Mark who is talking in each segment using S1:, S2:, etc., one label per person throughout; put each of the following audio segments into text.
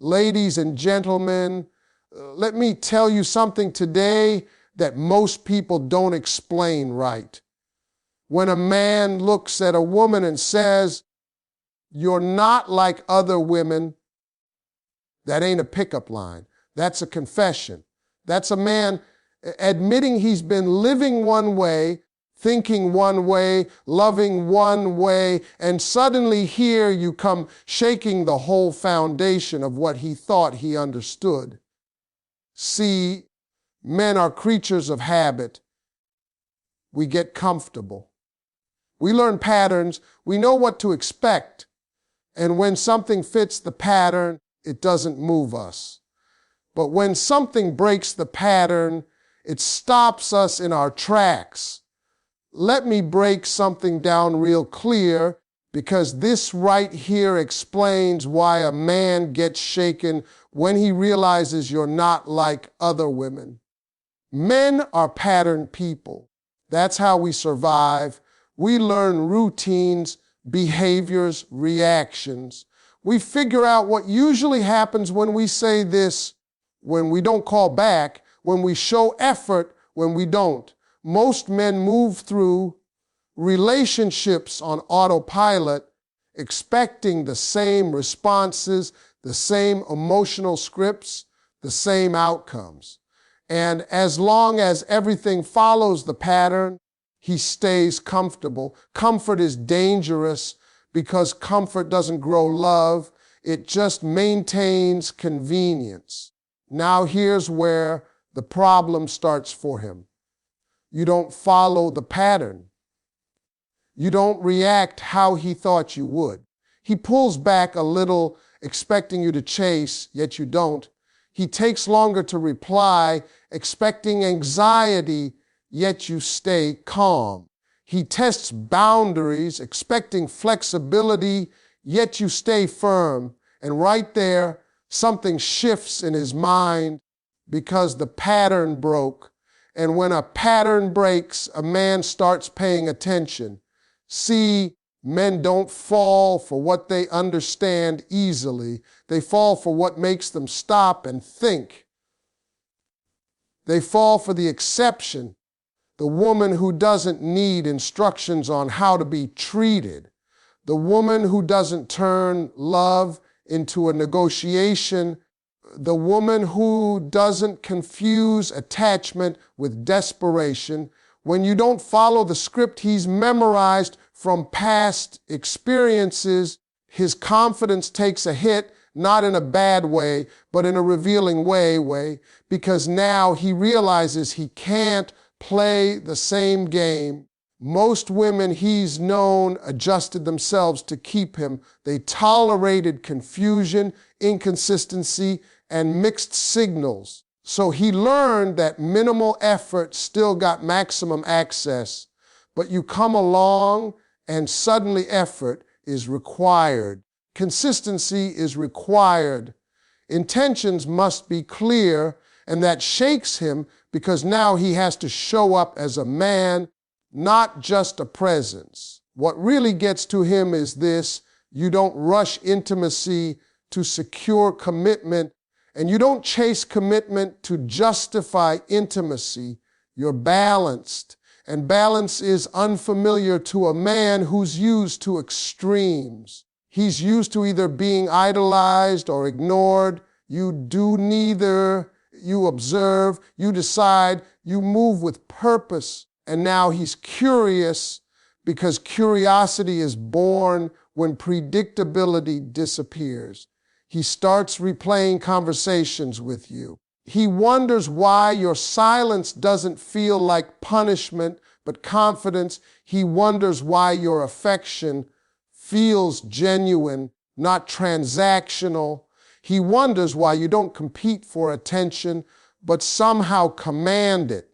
S1: Ladies and gentlemen, let me tell you something today that most people don't explain right. When a man looks at a woman and says, "You're not like other women," that ain't a pickup line. That's a confession. That's a man admitting he's been living one way, thinking one way, loving one way, and suddenly here you come shaking the whole foundation of what he thought he understood. See, men are creatures of habit. We get comfortable. We learn patterns. We know what to expect. And when something fits the pattern, it doesn't move us. But when something breaks the pattern, it stops us in our tracks. Let me break something down real clear, because this right here explains why a man gets shaken when he realizes you're not like other women. Men are pattern people. That's how we survive. We learn routines, behaviors, reactions. We figure out what usually happens when we say this, when we don't call back, when we show effort, when we don't. Most men move through relationships on autopilot, expecting the same responses, the same emotional scripts, the same outcomes. And as long as everything follows the pattern, he stays comfortable. Comfort is dangerous because comfort doesn't grow love. It just maintains convenience. Now here's where the problem starts for him. You don't follow the pattern. You don't react how he thought you would. He pulls back a little, expecting you to chase, yet you don't. He takes longer to reply, expecting anxiety, yet you stay calm. He tests boundaries, expecting flexibility, yet you stay firm. And right there, something shifts in his mind because the pattern broke. And when a pattern breaks, a man starts paying attention. See, men don't fall for what they understand easily. They fall for what makes them stop and think. They fall for the exception, the woman who doesn't need instructions on how to be treated, the woman who doesn't turn love into a negotiation, the woman who doesn't confuse attachment with desperation. When you don't follow the script he's memorized from past experiences, his confidence takes a hit, not in a bad way, but in a revealing way, because now he realizes he can't play the same game. Most women he's known adjusted themselves to keep him. They tolerated confusion, inconsistency, and mixed signals. So he learned that minimal effort still got maximum access. But you come along and suddenly effort is required. Consistency is required. Intentions must be clear, and that shakes him because now he has to show up as a man, not just a presence. What really gets to him is this: you don't rush intimacy to secure commitment, and you don't chase commitment to justify intimacy. You're balanced, and balance is unfamiliar to a man who's used to extremes. He's used to either being idolized or ignored. You do neither. You observe, you decide, you move with purpose. And now he's curious because curiosity is born when predictability disappears. He starts replaying conversations with you. He wonders why your silence doesn't feel like punishment, but confidence. He wonders why your affection feels genuine, not transactional. He wonders why you don't compete for attention, but somehow command it.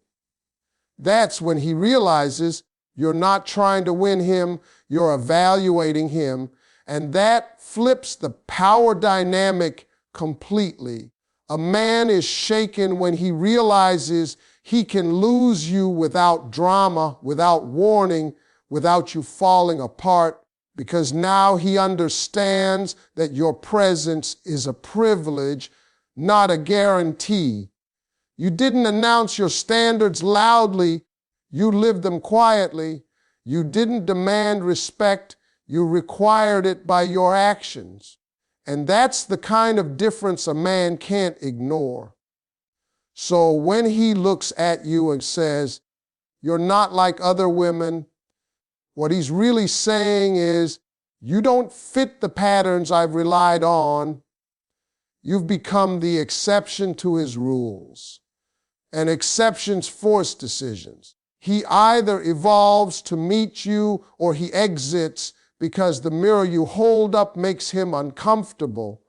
S1: That's when he realizes you're not trying to win him, you're evaluating him, and that flips the power dynamic completely. A man is shaken when he realizes he can lose you without drama, without warning, without you falling apart. because now he understands that your presence is a privilege, not a guarantee. You didn't announce your standards loudly, you lived them quietly. You didn't demand respect, you required it by your actions. And that's the kind of difference a man can't ignore. So when he looks at you and says, "You're not like other women," what he's really saying is, "You don't fit the patterns I've relied on." You've become the exception to his rules. And exceptions force decisions. He either evolves to meet you or he exits because the mirror you hold up makes him uncomfortable.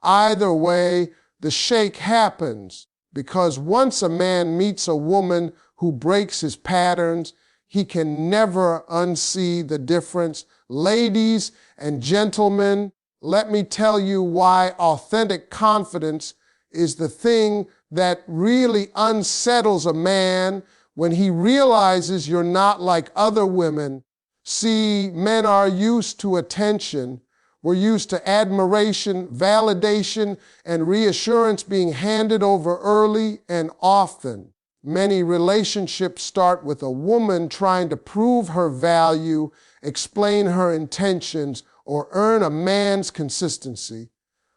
S1: Either way, the shake happens because once a man meets a woman who breaks his patterns, he can never unsee the difference. Ladies and gentlemen, let me tell you why authentic confidence is the thing that really unsettles a man when he realizes you're not like other women. See, men are used to attention. We're used to admiration, validation, and reassurance being handed over early and often. Many relationships start with a woman trying to prove her value, explain her intentions, or earn a man's consistency.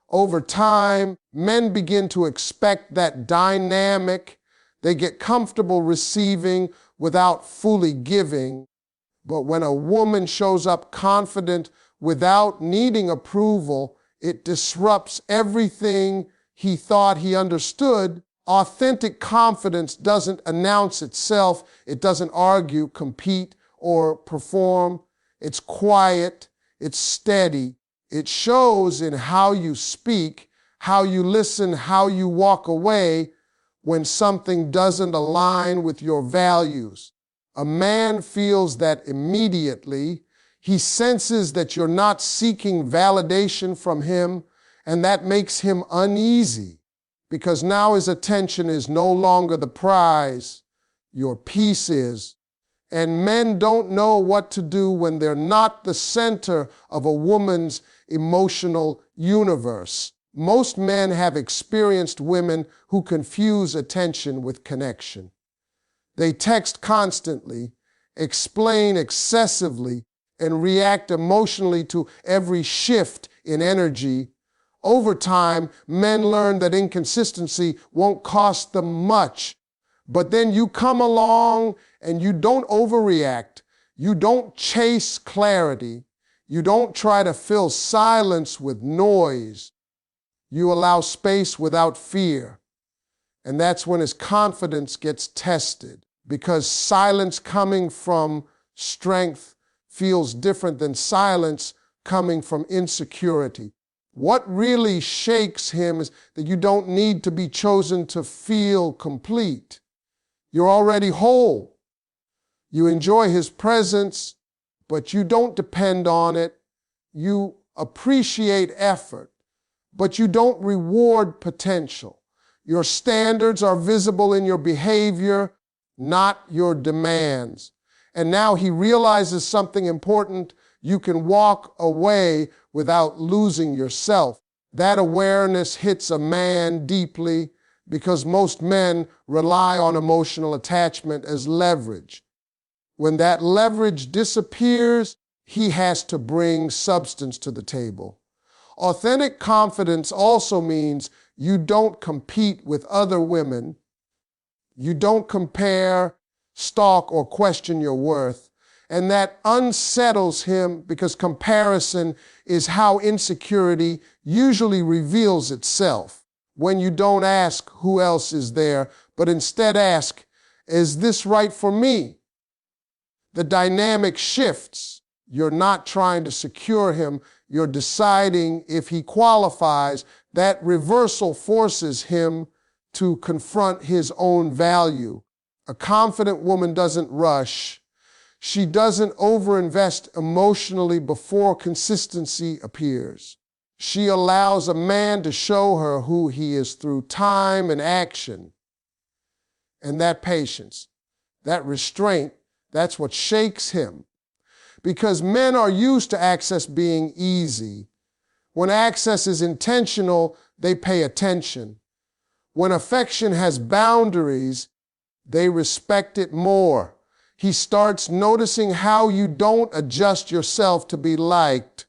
S1: Over time, men begin to expect that dynamic. They get comfortable receiving without fully giving. But when a woman shows up confident without needing approval, it disrupts everything he thought he understood. Authentic confidence doesn't announce itself. It doesn't argue, compete, or perform. It's quiet. It's steady. It shows in how you speak, how you listen, how you walk away when something doesn't align with your values. A man feels that immediately. He senses that you're not seeking validation from him, and that makes him uneasy because now his attention is no longer the prize, your peace is. And men don't know what to do when they're not the center of a woman's emotional universe. Most men have experienced women who confuse attention with connection. They text constantly, explain excessively, and react emotionally to every shift in energy. Over time, men learn that inconsistency won't cost them much. But then you come along and you don't overreact. You don't chase clarity. You don't try to fill silence with noise. You allow space without fear. And that's when his confidence gets tested, because silence coming from strength feels different than silence coming from insecurity. What really shakes him is that you don't need to be chosen to feel complete. You're already whole. You enjoy his presence, but you don't depend on it. You appreciate effort, but you don't reward potential. Your standards are visible in your behavior, not your demands. And now he realizes something important. You can walk away without losing yourself. That awareness hits a man deeply because most men rely on emotional attachment as leverage. When that leverage disappears, he has to bring substance to the table. Authentic confidence also means you don't compete with other women. You don't compare, stalk, or question your worth. And that unsettles him because comparison is how insecurity usually reveals itself. When you don't ask who else is there, but instead ask, is this right for me? The dynamic shifts. You're not trying to secure him. You're deciding if he qualifies. That reversal forces him to confront his own value. A confident woman doesn't rush. She doesn't overinvest emotionally before consistency appears. She allows a man to show her who he is through time and action. And that patience, that restraint, that's what shakes him. because men are used to access being easy. When access is intentional, they pay attention. When affection has boundaries, they respect it more. He starts noticing how you don't adjust yourself to be liked.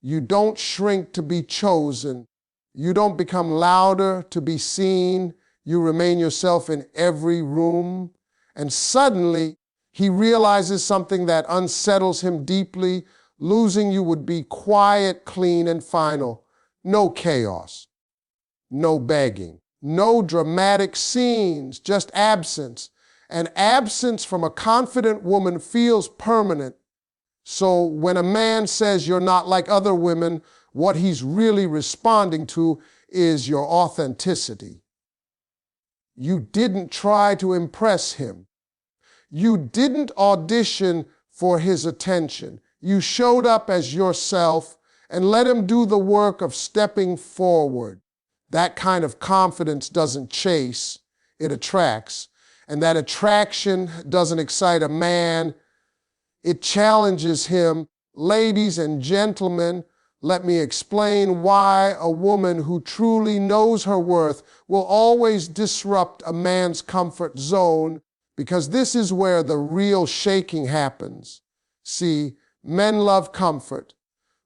S1: You don't shrink to be chosen. You don't become louder to be seen. You remain yourself in every room. And suddenly, he realizes something that unsettles him deeply. Losing you would be quiet, clean, and final. No chaos. No begging. No dramatic scenes, just absence. And absence from a confident woman feels permanent. So when a man says you're not like other women, what he's really responding to is your authenticity. You didn't try to impress him. You didn't audition for his attention. You showed up as yourself and let him do the work of stepping forward. That kind of confidence doesn't chase, it attracts. And that attraction doesn't excite a man, it challenges him. Ladies and gentlemen, let me explain why a woman who truly knows her worth will always disrupt a man's comfort zone, because this is where the real shaking happens. See, men love comfort.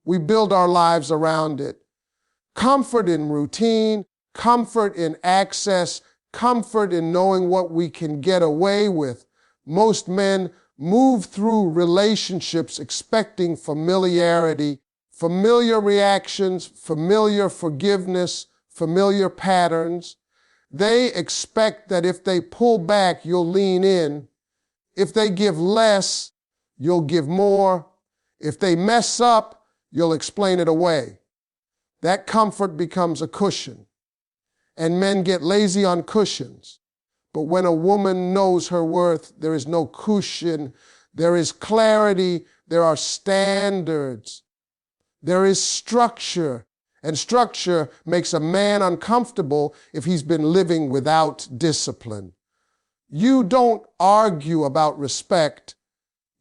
S1: We build our lives around it. Comfort in routine, comfort in access, comfort in knowing what we can get away with. Most men move through relationships expecting familiarity, familiar reactions, familiar forgiveness, familiar patterns. They expect that if they pull back, you'll lean in. If they give less, you'll give more. If they mess up, you'll explain it away. That comfort becomes a cushion. And men get lazy on cushions. But when a woman knows her worth, there is no cushion. There is clarity. There are standards. There is structure. And structure makes a man uncomfortable if he's been living without discipline. You don't argue about respect.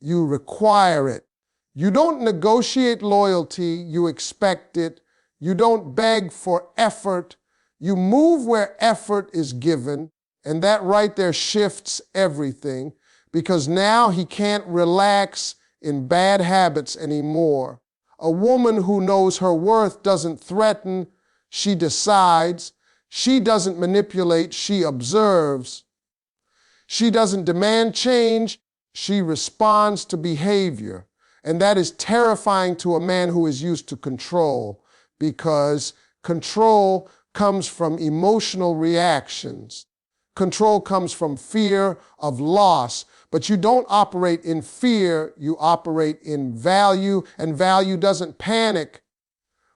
S1: You require it. You don't negotiate loyalty. You expect it. You don't beg for effort. You move where effort is given, and that right there shifts everything, because now he can't relax in bad habits anymore. A woman who knows her worth doesn't threaten, she decides. She doesn't manipulate, she observes. She doesn't demand change, she responds to behavior. And that is terrifying to a man who is used to control, because control comes from emotional reactions. Control comes from fear of loss. But you don't operate in fear, you operate in value, and value doesn't panic.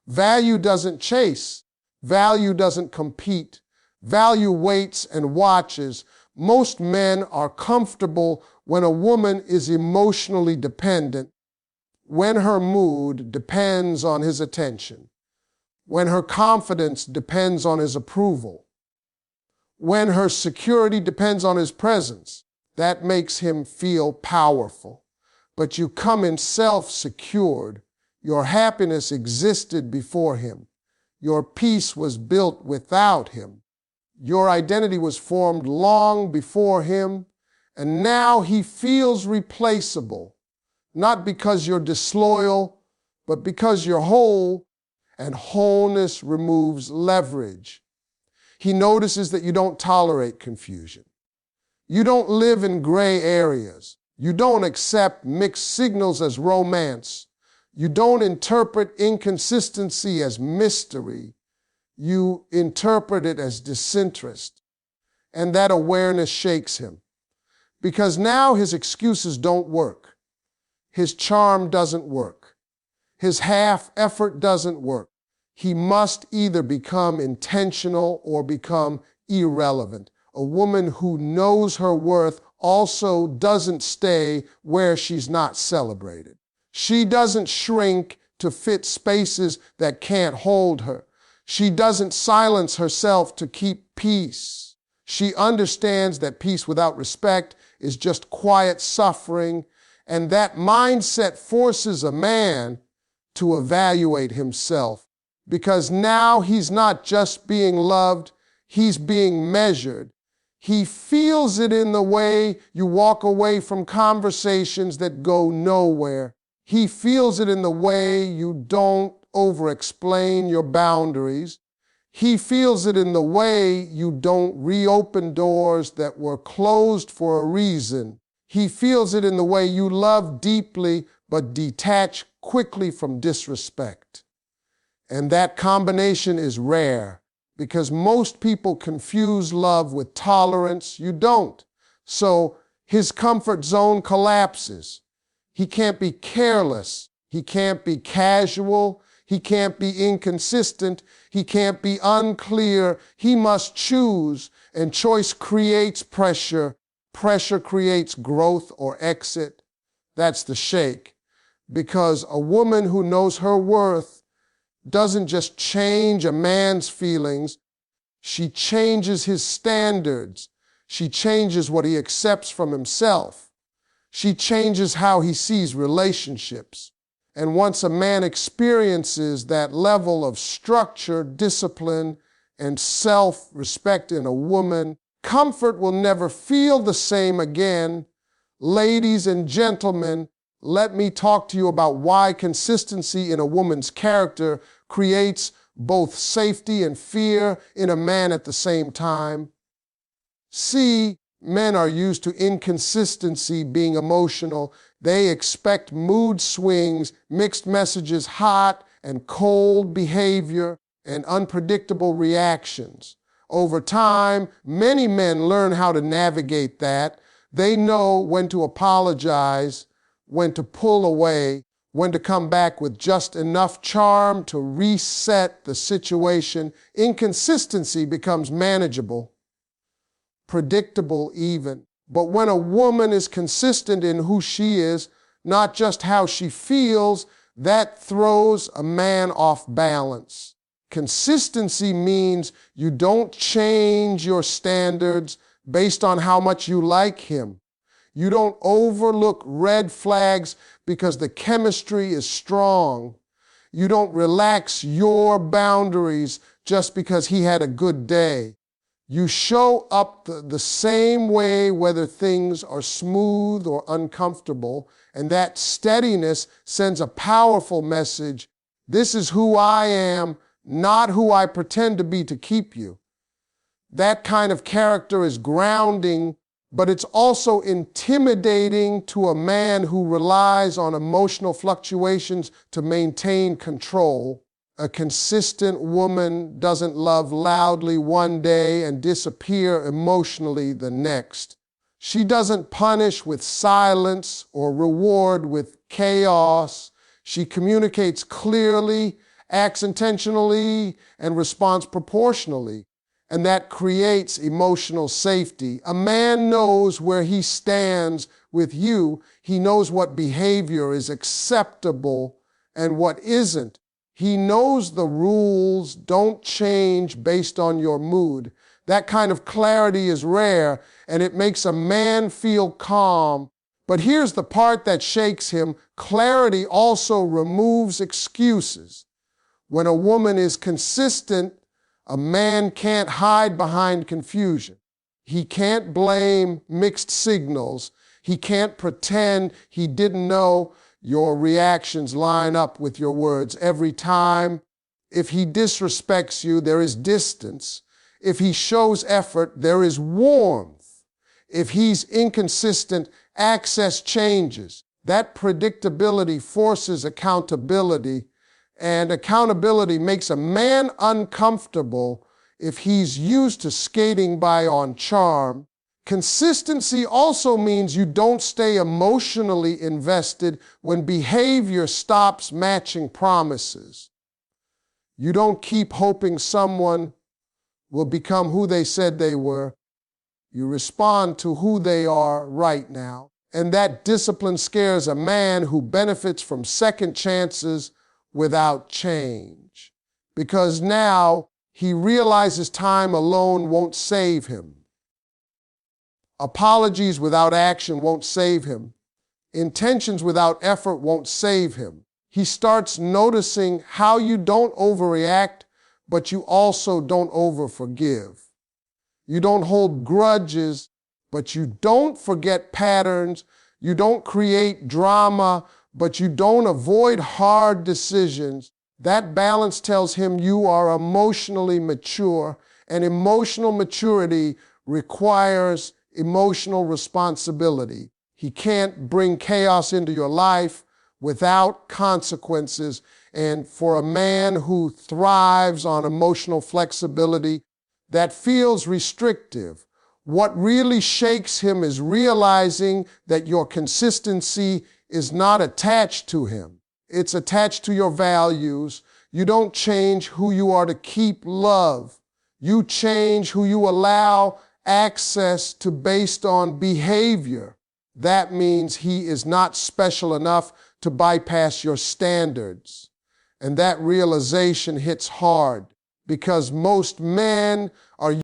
S1: Value doesn't chase. Value doesn't compete. Value waits and watches. Most men are comfortable when a woman is emotionally dependent, when her mood depends on his attention, when her confidence depends on his approval, when her security depends on his presence. That makes him feel powerful. But you come in self-secured. Your happiness existed before him. Your peace was built without him. Your identity was formed long before him, and now he feels replaceable, not because you're disloyal, but because you're whole, and wholeness removes leverage. He notices that you don't tolerate confusion. You don't live in gray areas. You don't accept mixed signals as romance. You don't interpret inconsistency as mystery. You interpret it as disinterest. And that awareness shakes him, because now his excuses don't work. His charm doesn't work. His half effort doesn't work. He must either become intentional or become irrelevant. A woman who knows her worth also doesn't stay where she's not celebrated. She doesn't shrink to fit spaces that can't hold her. She doesn't silence herself to keep peace. She understands that peace without respect is just quiet suffering, And that mindset forces a man to evaluate himself, because now he's not just being loved, he's being measured. He feels it in the way you walk away from conversations that go nowhere. He feels it in the way you don't over-explain your boundaries. He feels it in the way you don't reopen doors that were closed for a reason. He feels it in the way you love deeply but detach quickly from disrespect. And that combination is rare, because most people confuse love with tolerance. You don't. So his comfort zone collapses. He can't be careless. He can't be casual. He can't be inconsistent. He can't be unclear. He must choose, and choice creates pressure. Pressure creates growth or exit. That's the shake. Because a woman who knows her worth doesn't just change a man's feelings, she changes his standards. She changes what he accepts from himself. She changes how he sees relationships. And once a man experiences that level of structure, discipline, and self-respect in a woman, comfort will never feel the same again. Ladies and gentlemen, let me talk to you about why consistency in a woman's character creates both safety and fear in a man at the same time. See, men are used to inconsistency being emotional. They expect mood swings, mixed messages, hot and cold behavior, and unpredictable reactions. Over time, many men learn how to navigate that. They know when to apologize, when to pull away, when to come back with just enough charm to reset the situation. Inconsistency becomes manageable, predictable even. But when a woman is consistent in who she is, not just how she feels, that throws a man off balance. Consistency means you don't change your standards based on how much you like him. You don't overlook red flags because the chemistry is strong. You don't relax your boundaries just because he had a good day. You show up the same way whether things are smooth or uncomfortable, and that steadiness sends a powerful message. This is who I am, not who I pretend to be to keep you. That kind of character is grounding, but it's also intimidating to a man who relies on emotional fluctuations to maintain control. A consistent woman doesn't love loudly one day and disappear emotionally the next. She doesn't punish with silence or reward with chaos. She communicates clearly, acts intentionally, and responds proportionally. And that creates emotional safety. A man knows where he stands with you. He knows what behavior is acceptable and what isn't. He knows the rules don't change based on your mood. That kind of clarity is rare, and it makes a man feel calm. But here's the part that shakes him. Clarity also removes excuses. When a woman is consistent, a man can't hide behind confusion. He can't blame mixed signals. He can't pretend he didn't know. Your reactions line up with your words every time. If he disrespects you, there is distance. If he shows effort, there is warmth. If he's inconsistent, access changes. That predictability forces accountability, and accountability makes a man uncomfortable if he's used to skating by on charm. Consistency also means you don't stay emotionally invested when behavior stops matching promises. You don't keep hoping someone will become who they said they were. You respond to who they are right now. And that discipline scares a man who benefits from second chances without change. Because now he realizes time alone won't save him. Apologies without action won't save him. Intentions without effort won't save him. He starts noticing how you don't overreact, but you also don't overforgive. You don't hold grudges, but you don't forget patterns. You don't create drama, but you don't avoid hard decisions. That balance tells him you are emotionally mature, and emotional maturity requires emotional responsibility. He can't bring chaos into your life without consequences. And for a man who thrives on emotional flexibility, that feels restrictive. What really shakes him is realizing that your consistency is not attached to him. It's attached to your values. You don't change who you are to keep love. You change who you allow access to based on behavior. That means he is not special enough to bypass your standards. And that realization hits hard because most men are